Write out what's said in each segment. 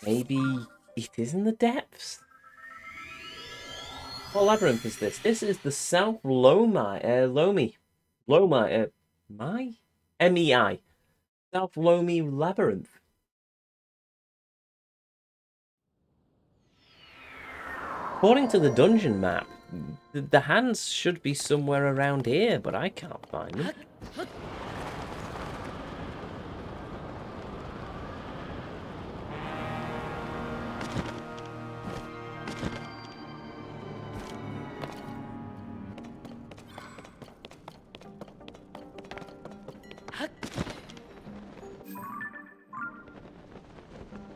Maybe it is in the depths? What labyrinth is this? This is the South Lomi, my? MEI. South Lomi Labyrinth. According to the dungeon map, the hands should be somewhere around here, but I can't find them.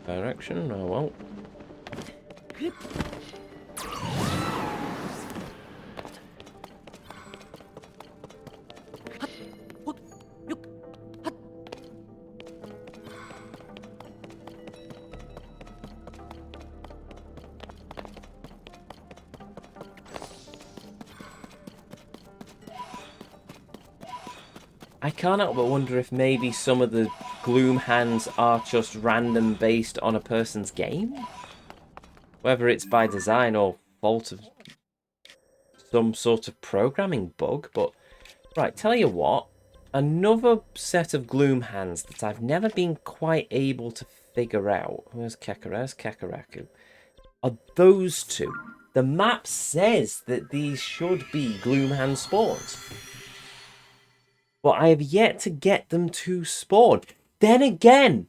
Direction? Oh well. I can't help but wonder if maybe some of the gloom hands are just random based on a person's game? Whether it's by design or fault of some sort of programming bug, but... Right, tell you what. Another set of gloom hands that I've never been quite able to figure out. Where's Kakaraku? Are those two. The map says that these should be gloom hand spawns. But I have yet to get them to spawn. Then again,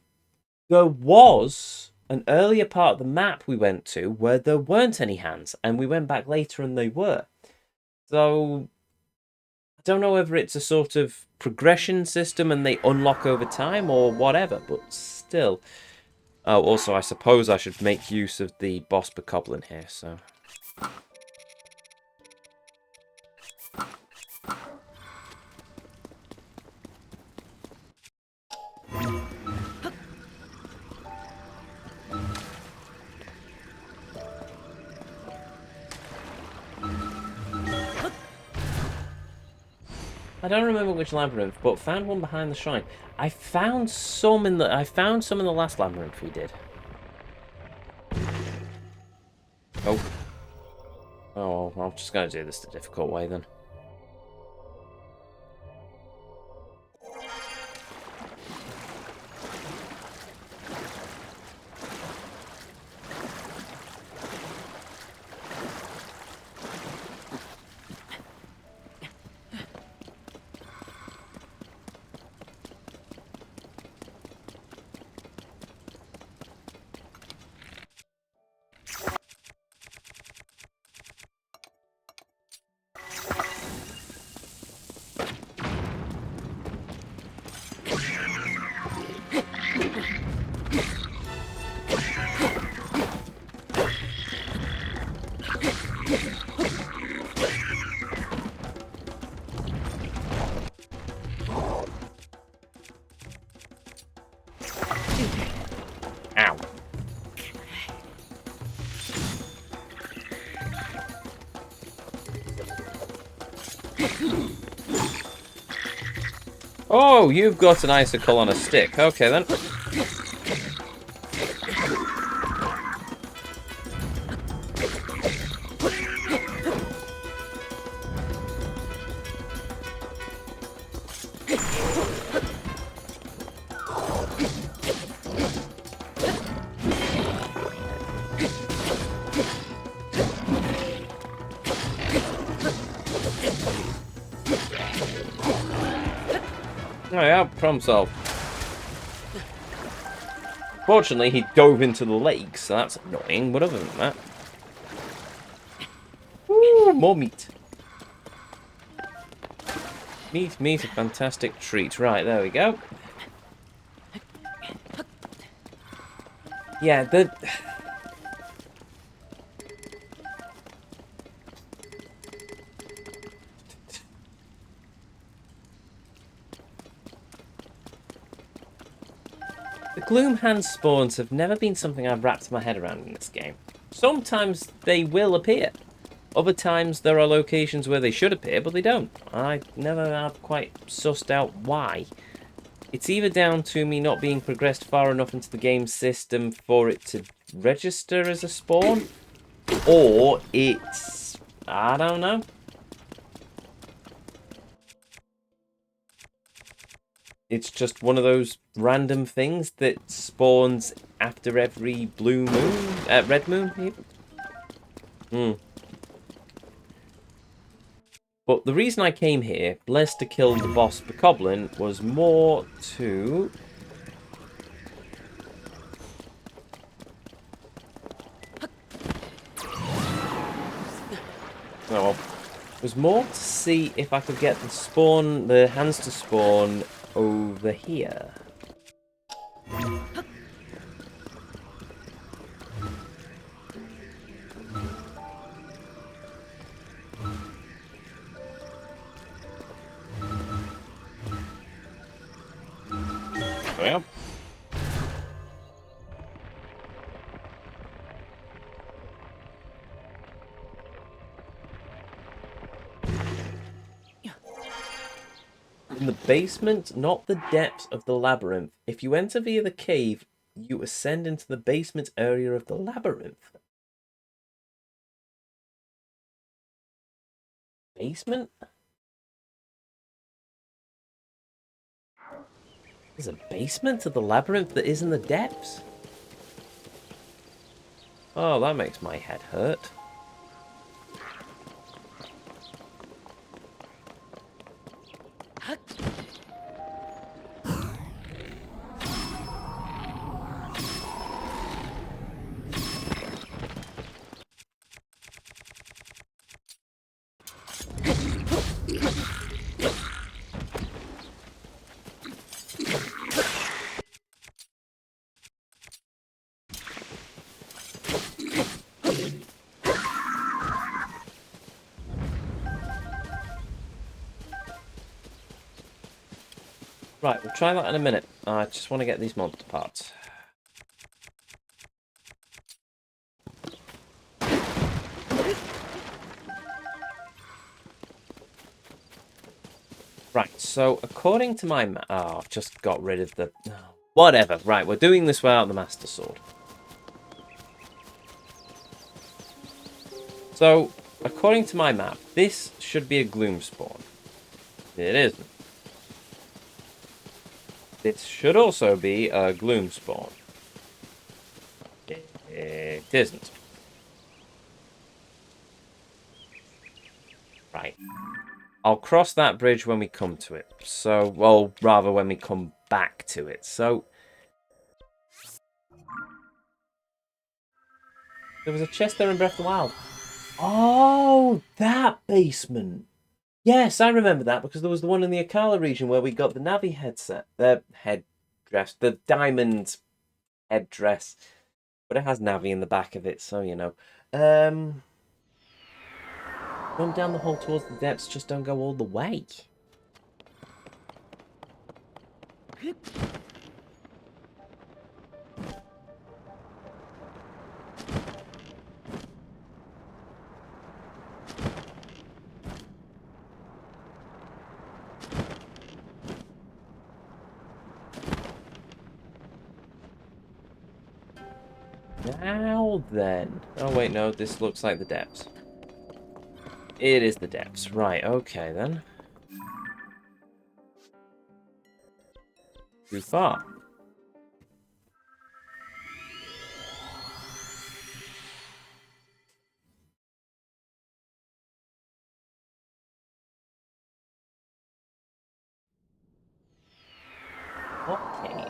there was an earlier part of the map we went to where there weren't any hands, and we went back later and they were. So, I don't know whether it's a sort of progression system and they unlock over time or whatever, but still. Oh, also, I suppose I should make use of the boss bokoblin here, so... I don't remember which labyrinth, but found one behind the shrine. I found some in the last labyrinth we did. Oh. Oh, well, I'm just gonna do this the difficult way then. Ow. Oh, you've got an icicle on a stick. Okay, then. Oh yeah, problem solved. Fortunately, he dove into the lake, so that's annoying, but other than that... Ooh, more meat. Meat, a fantastic treat. Right, there we go. Yeah, the... The gloom hand spawns have never been something I've wrapped my head around in this game. Sometimes they will appear. Other times there are locations where they should appear, but they don't. I never have quite sussed out why. It's either down to me not being progressed far enough into the game system for it to register as a spawn, or it's... I don't know. It's just one of those random things that spawns after every blue moon, red moon, even. But the reason I came here, less to kill the boss Bokoblin, was more to... Oh, well, was more to see if I could get the hands to spawn over here. Well. In the basement, not the depths of the labyrinth. If you enter via the cave, you ascend into the basement area of the labyrinth. Basement? There's a basement to the labyrinth that is in the depths? Oh, that makes my head hurt. Right, we'll try that in a minute. I just want to get these monster parts. Right, so according to my map... Oh, I've just got rid of the... Oh, whatever. Right, we're doing this without the Master Sword. So, according to my map, this should be a gloom spawn. It isn't. This should also be a gloom spawn. It isn't. Right. I'll cross that bridge when we come to it. So, well, rather when we come back to it. So, there was a chest there in Breath of the Wild. Oh, that basement. Yes, I remember that because there was the one in the Akala region where we got the Navi headset. The headdress. The diamond headdress. But it has Navi in the back of it, so you know. Going down the hole towards the depths, just don't go all the way. Now then. Oh wait, no, this looks like the depths. It is the depths. Right, okay then. Too far. What cave?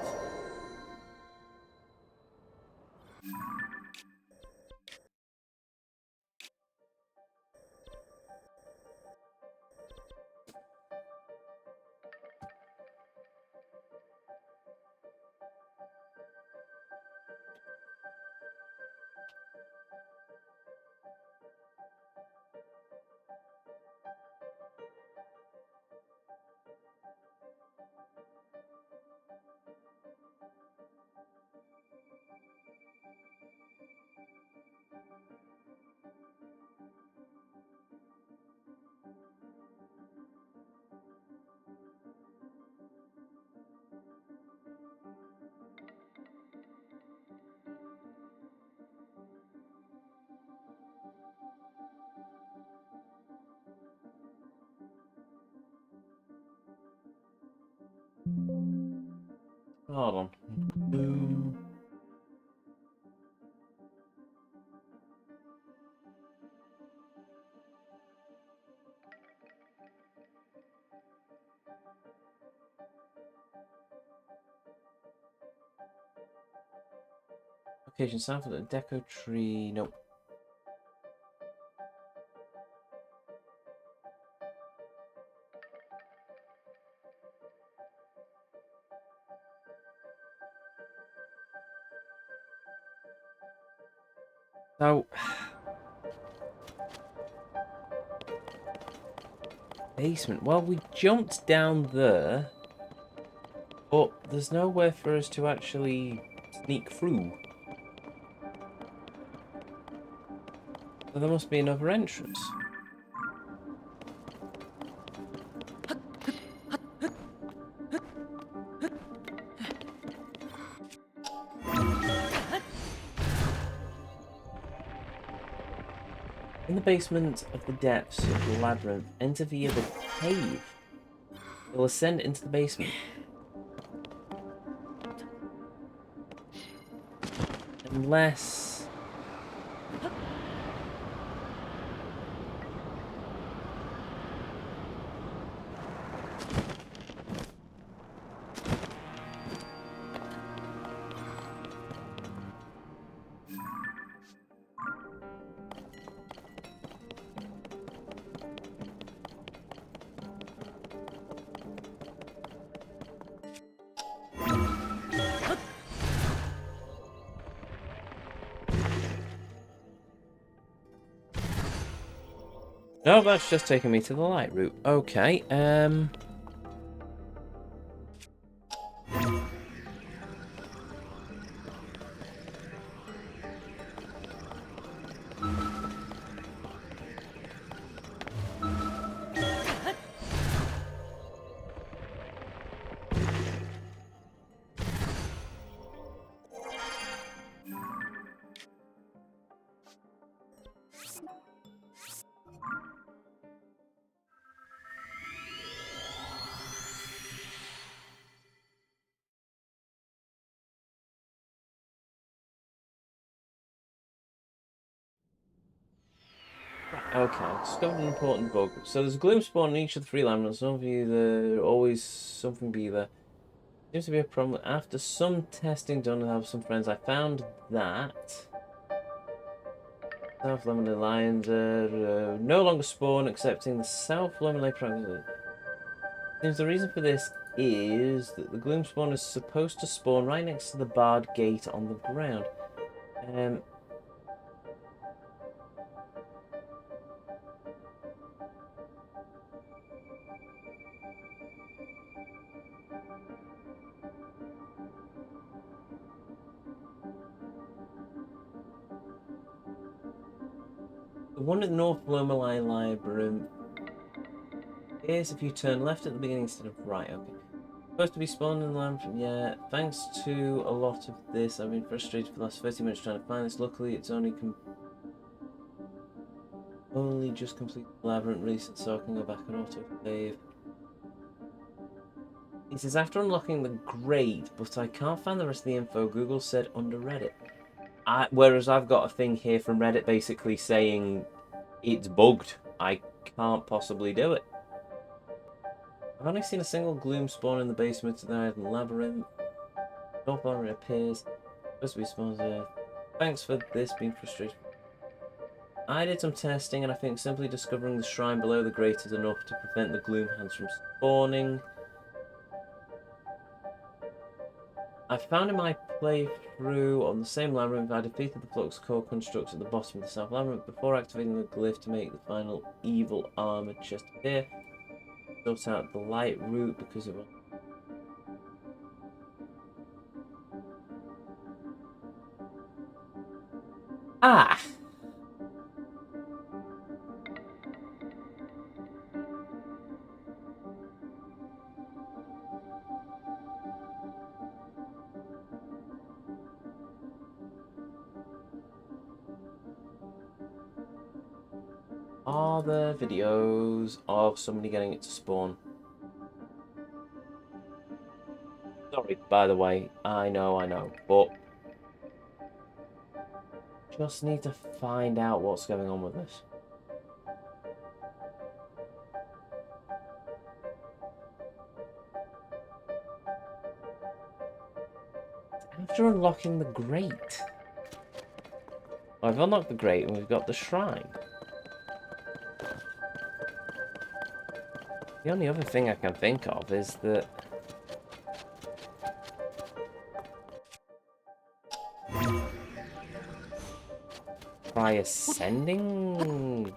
Hold on. Boom. Location south of the deco tree. Nope. So, basement. Well, we jumped down there, but there's nowhere for us to actually sneak through. So there must be another entrance. In the basement of the depths of the labyrinth, enter via the cave. You'll ascend into the basement. Unless... No, that's just taking me to the light route. Okay, okay, discovered an important bug. So there's a gloom spawn in each of the three labyrinths. Some of you, there always something be there. Seems to be a problem. After some testing done, I have some friends. I found that self-limited lions no longer spawn, accepting the self-limited practice. Seems the reason for this is that the gloom spawn is supposed to spawn right next to the barred gate on the ground. Um, the one at North Lomeli Labyrinth is if you turn left at the beginning instead of right. Okay. Supposed to be spawning in the labyrinth. Yeah, thanks to a lot of this, I've been frustrated for the last 30 minutes trying to find this. Luckily, it's only just completed the labyrinth recent, so I can go back and auto-save. He says, after unlocking the grate, but I can't find the rest of the info Google said under Reddit. Whereas I've got a thing here from Reddit basically saying it's bugged. I can't possibly do it. I've only seen a single gloom spawn in the basement of the labyrinth. No bar appears. Supposed to be spawns there. Thanks for this being frustrating. I did some testing and I think simply discovering the shrine below the grate is enough to prevent the gloom hands from spawning. I found in my playthrough on the same labyrinth, I defeated the flux core construct at the bottom of the south labyrinth before activating the glyph to make the final evil armored chest appear. Sort out the light route because it was... Ah! Are there videos of somebody getting it to spawn? Sorry, By the way, I know, but just need to find out what's going on with this. After unlocking the grate. I've unlocked the grate and we've got the shrine. The only other thing I can think of is that by ascending.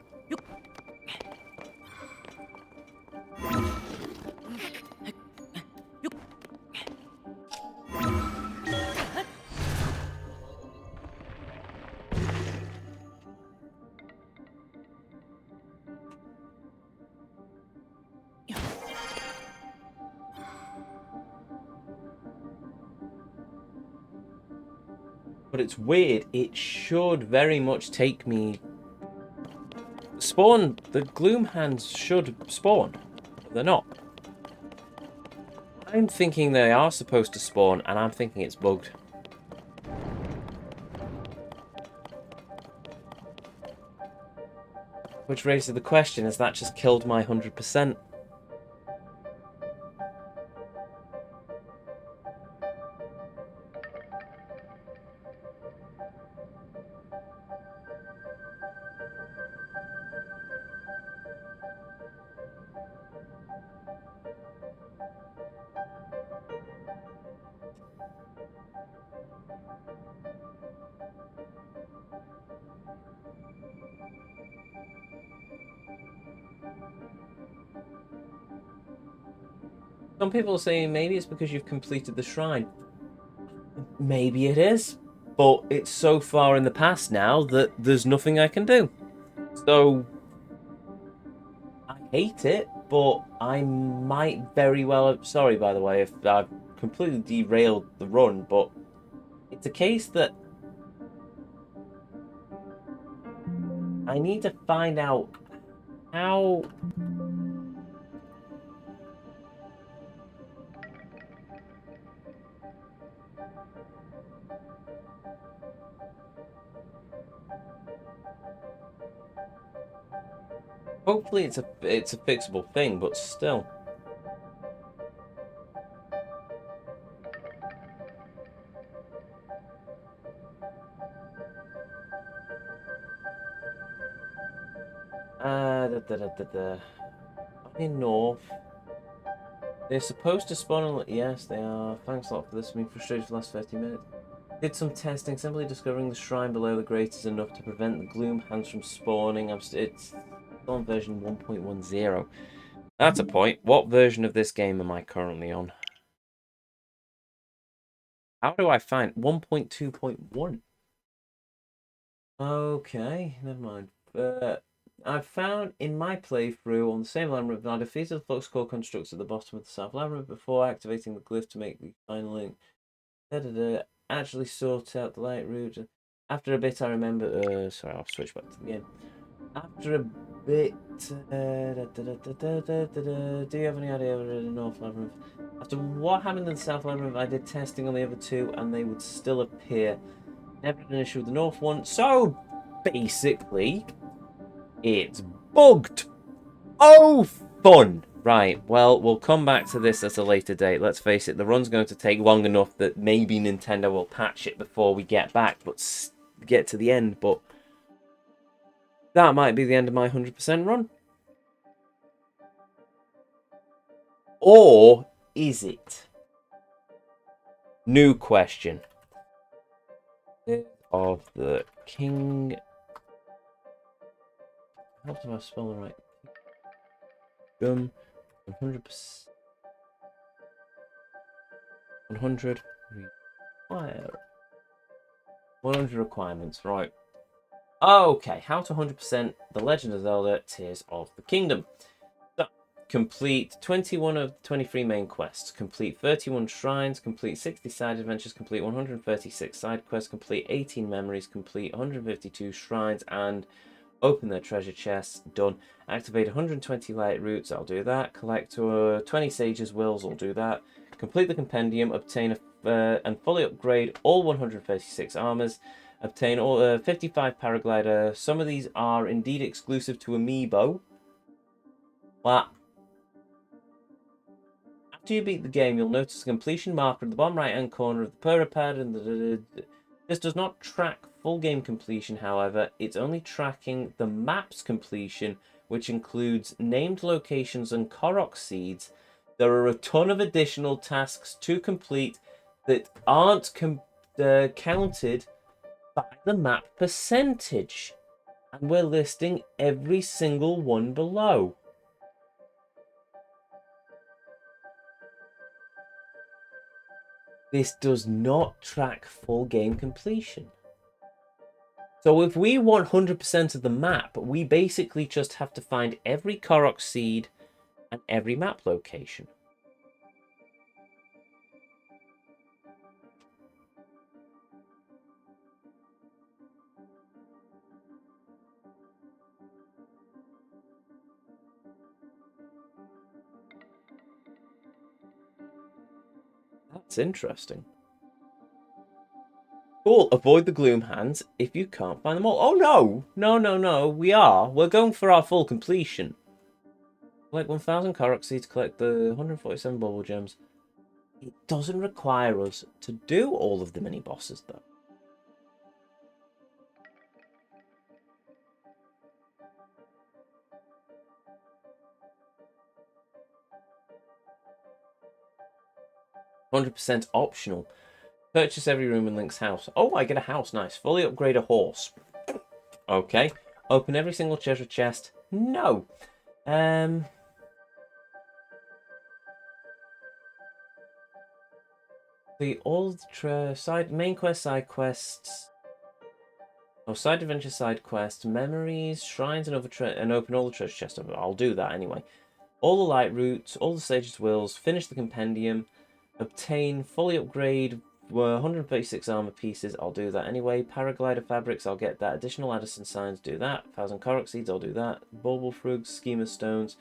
But it's weird. It should very much take me. Spawn. The gloom hands should spawn. They're not. I'm thinking they are supposed to spawn, and I'm thinking it's bugged. Which raises the question, has that just killed my 100%? Some people are saying maybe it's because you've completed the shrine. Maybe it is, but it's so far in the past now that there's nothing I can do. So I hate it, but I might very well. Sorry, by the way, if I've completely derailed the run, but it's a case that I need to find out how. Hopefully, it's a fixable thing, but still. In North. They're supposed to spawn on. Yes, they are. Thanks a lot for this. I've been frustrated for the last 30 minutes. Did some testing. Simply discovering the shrine below the grate is enough to prevent the gloom hands from spawning. It's still on version 1.10. That's a point. What version of this game am I currently on? How do I find 1.2.1? Okay, never mind. I found in my playthrough on the same labyrinth, I defeated the flux core constructs at the bottom of the south labyrinth before activating the glyph to make the final link. Actually sort out the light route. After a bit, I remember. Sorry, I'll switch back to the game. After a bit, do you have any idea what the North Labyrinth? After what happened in the South Labyrinth, I did testing on the other two, and they would still appear. Never had an issue with the North one, so basically, it's bugged. Oh, fun! Right, well, we'll come back to this at a later date. Let's face it, the run's going to take long enough that maybe Nintendo will patch it before we get back, but get to the end, but that might be the end of my 100% run. Or is it? New question. Of the King. How do I spell it right? 100%. 100 require 100 requirements, right? Okay, how to 100% The Legend of Zelda Tears of the Kingdom. So, complete 21 of 23 main quests, complete 31 shrines, complete 60 side adventures, complete 136 side quests, complete 18 memories, complete 152 shrines, and open their treasure chests. Done. Activate 120 light roots. I'll do that. Collect 20 sages' wills. I'll do that. Complete the compendium, obtain and fully upgrade all 136 armors, obtain all 55 paraglider. Some of these are indeed exclusive to Amiibo. But after you beat the game, you'll notice a completion marker at the bottom right-hand corner of the Purapad. And this does not track full game completion, however. It's only tracking the map's completion, which includes named locations and Korok seeds. There are a ton of additional tasks to complete that aren't counted by the map percentage. And we're listing every single one below. This does not track full game completion. So if we want 100% of the map, we basically just have to find every Korok seed and every map location. That's interesting. Cool. Avoid the gloom hands if you can't find them all. Oh, no. No. We're going for our full completion. Collect 1,000 Korok seeds. Collect the 147 bubble gems. It doesn't require us to do all of the mini bosses, though. %, optional. Purchase every room in Link's house. Oh, I get a house. Nice. Fully upgrade a horse. Okay. Open every single treasure chest. No. The old main quest, side quests. Oh, side adventure, side quest, memories, shrines, and open all the treasure chests. I'll do that anyway. All the light routes, all the sage's wills. Finish the compendium. Obtain fully upgrade 136 armor pieces. I'll do that anyway. Paraglider fabrics. I'll get that. Additional Addison signs. Do that. 1,000 Korok seeds. I'll do that. Bulbul frugs, schema stones.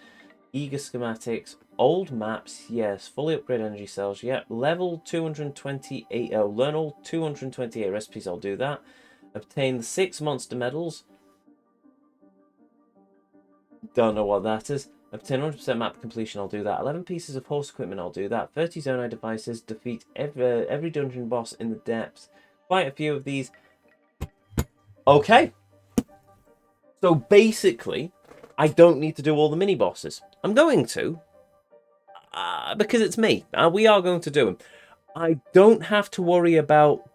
Eager schematics, old maps, yes. Fully upgrade energy cells, yep. Level 228, learn all 228 recipes, I'll do that. Obtain the 6 monster medals. Don't know what that is. Obtain 100% map completion, I'll do that. 11 pieces of horse equipment, I'll do that. 30 Zonai devices, defeat every dungeon boss in the depths. Quite a few of these. Okay. So basically, I don't need to do all the mini bosses. I'm going to. Because it's me. We are going to do them. I don't have to worry about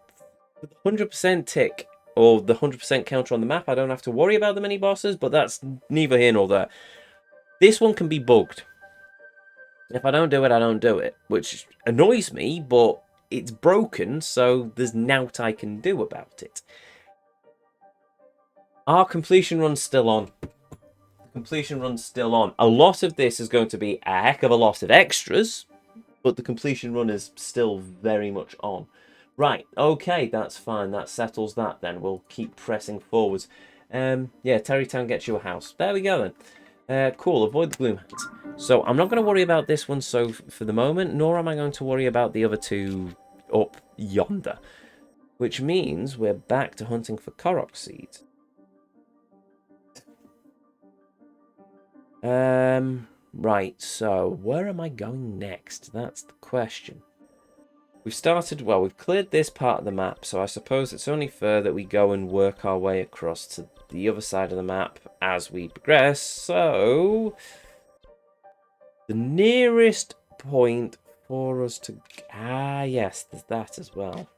the 100% tick or the 100% counter on the map. I don't have to worry about the mini bosses, but that's neither here nor there. This one can be bugged. If I don't do it, I don't do it, which annoys me, but it's broken, so there's naught I can do about it. Our completion run's still on. Completion run's still on. A lot of this is going to be a heck of a lot of extras, but the completion run is still very much on. Right, okay, that's fine. That settles that then. We'll keep pressing forwards. Yeah, Terrytown gets you a house. There we go then. Cool, avoid the gloom hands. So I'm not going to worry about this one for the moment, nor am I going to worry about the other two up yonder. Which means we're back to hunting for Korok seeds. Right, so where am I going next? That's the question. We've started, well, we've cleared this part of the map, so I suppose it's only fair that we go and work our way across to the other side of the map as we progress. So, the nearest point for us to... Ah, yes, there's that as well.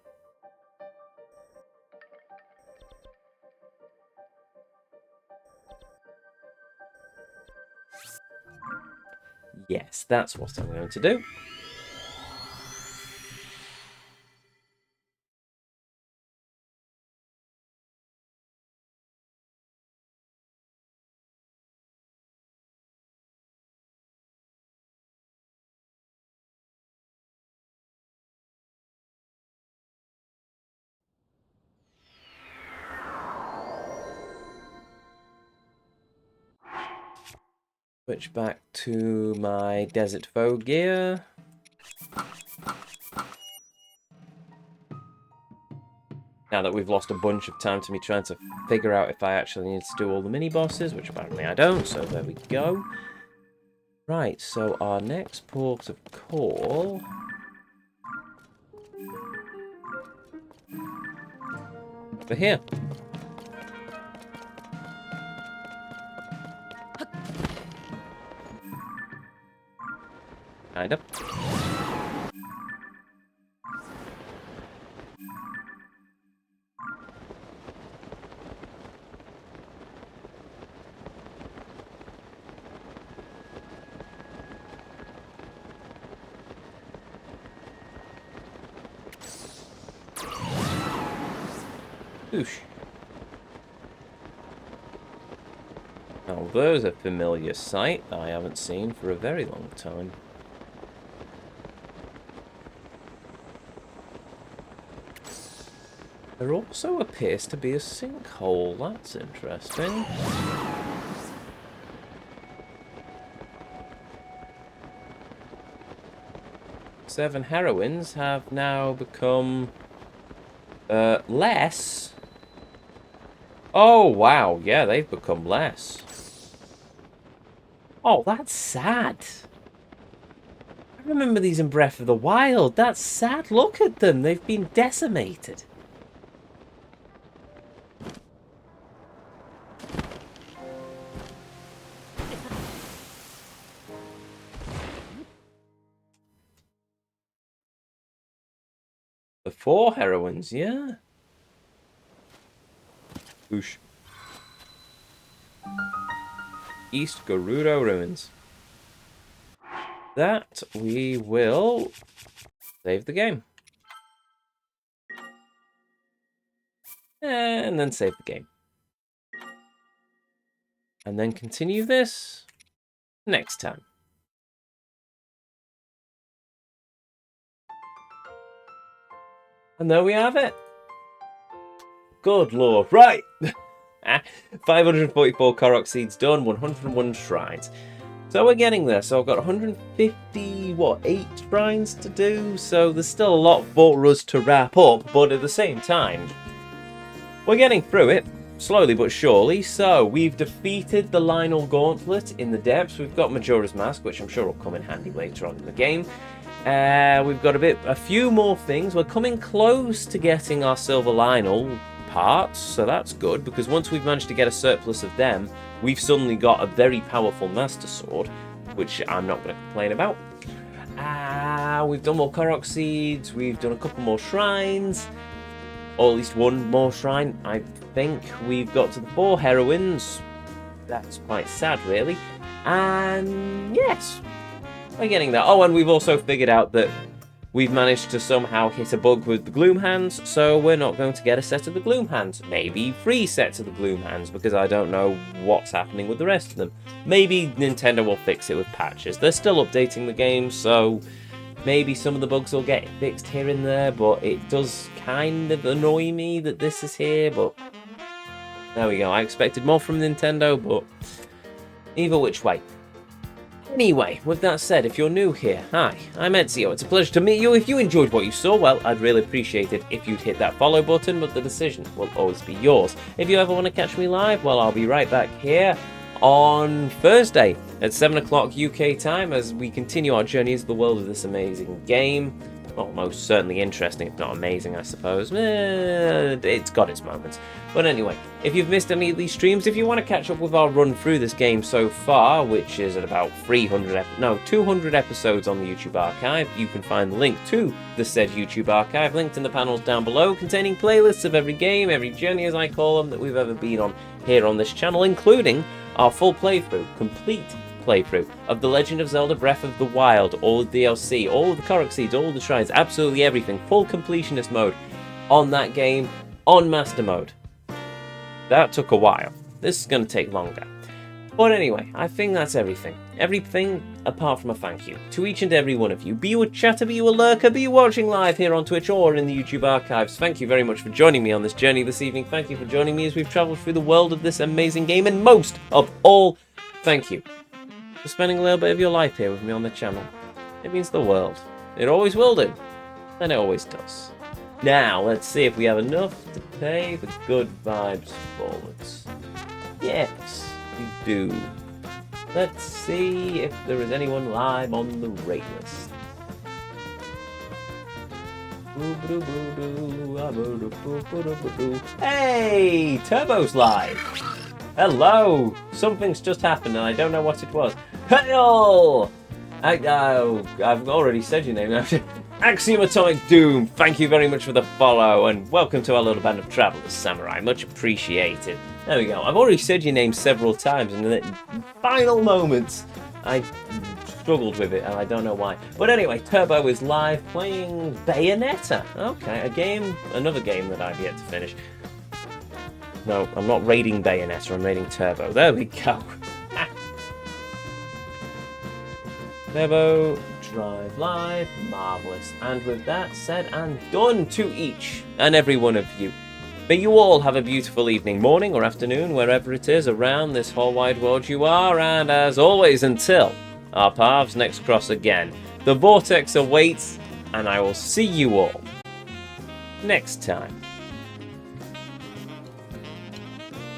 Yes, that's what I'm going to do. Switch back to my Desert Foe gear. now that we've lost a bunch of time to me trying to figure out if I actually need to do all the mini-bosses, which apparently I don't, so there we go. Right, so our next port of call... over here. Kind of. Oosh. Now there's a familiar sight that I haven't seen for a very long time. There also appears to be a sinkhole. That's interesting. Seven heroines have now become less. Oh wow, yeah, they've become less. Oh, that's sad. I remember these in Breath of the Wild. That's sad. Look at them. They've been decimated. The 4 heroines, yeah. Oosh. East Gerudo Ruins. That we will save the game. And then save the game. And then continue this next time. And there we have it. Good lord. Right. 544 Korok seeds done, 101 shrines. So we're getting there. So I've got 150, what, 8 shrines to do? So there's still a lot for us to wrap up, but at the same time, we're getting through it, slowly but surely. So we've defeated the Lionel Gauntlet in the depths. We've got Majora's Mask, which I'm sure will come in handy later on in the game. We've got a few more things. We're coming close to getting our Silver Lionel parts, so that's good, because once we've managed to get a surplus of them, we've suddenly got a very powerful Master Sword, which I'm not going to complain about. We've done more Korok seeds, we've done a couple more shrines, or at least one more shrine. I think we've got to the 4 heroines. That's quite sad, really. And yes, we're getting there. Oh, and we've also figured out that we've managed to somehow hit a bug with the Gloom Hands, so we're not going to get a set of the Gloom Hands. Maybe 3 sets of the Gloom Hands, because I don't know what's happening with the rest of them. Maybe Nintendo will fix it with patches. They're still updating the game, so maybe some of the bugs will get fixed here and there, but it does kind of annoy me that this is here, but there we go. I expected more from Nintendo, but either which way. Anyway, with that said, if you're new here, hi, I'm Ezio. It's a pleasure to meet you. If you enjoyed what you saw, well, I'd really appreciate it if you'd hit that follow button, but the decision will always be yours. If you ever want to catch me live, well, I'll be right back here on Thursday at 7 o'clock UK time as we continue our journey into the world of this amazing game. Well, most certainly interesting, if not amazing, I suppose. It's got its moments. But anyway, if you've missed any of these streams, if you want to catch up with our run through this game so far, which is at about 200 episodes on the YouTube archive, you can find the link to the said YouTube archive linked in the panels down below, containing playlists of every game, every journey as I call them, that we've ever been on here on this channel, including our full playthrough, complete playthrough of The Legend of Zelda Breath of the Wild, all the DLC, all of the Korok seeds, all the shrines, absolutely everything, full completionist mode on that game, on Master Mode. That took a while. This is going to take longer. But anyway, I think that's everything. Everything apart from a thank you to each and every one of you. Be you a chatter, be you a lurker, be you watching live here on Twitch or in the YouTube archives. Thank you very much for joining me on this journey this evening. Thank you for joining me as we've travelled through the world of this amazing game. And most of all, thank you for spending a little bit of your life here with me on the channel. It means the world. It always will do. And it always does. Now, let's see if we have enough to pay the good vibes forwards. Yes, we do. Let's see if there is anyone live on the rate list. Hey, Turbo's live. Hello. Something's just happened and I don't know what it was. Hello. I've already said your name. Axiom Atomic Doom, thank you very much for the follow, and welcome to our little band of travellers, Samurai. Much appreciated. There we go. I've already said your name several times, and in the final moments, I struggled with it, and I don't know why. But anyway, Turbo is live playing Bayonetta. Okay, another game that I've yet to finish. No, I'm not raiding Bayonetta, I'm raiding Turbo. There we go. Turbo, drive live, marvellous. And with that said and done to each and every one of you, may you all have a beautiful evening, morning or afternoon, wherever it is around this whole wide world you are, and as always, until our paths next cross again, the Vortex awaits, and I will see you all next time.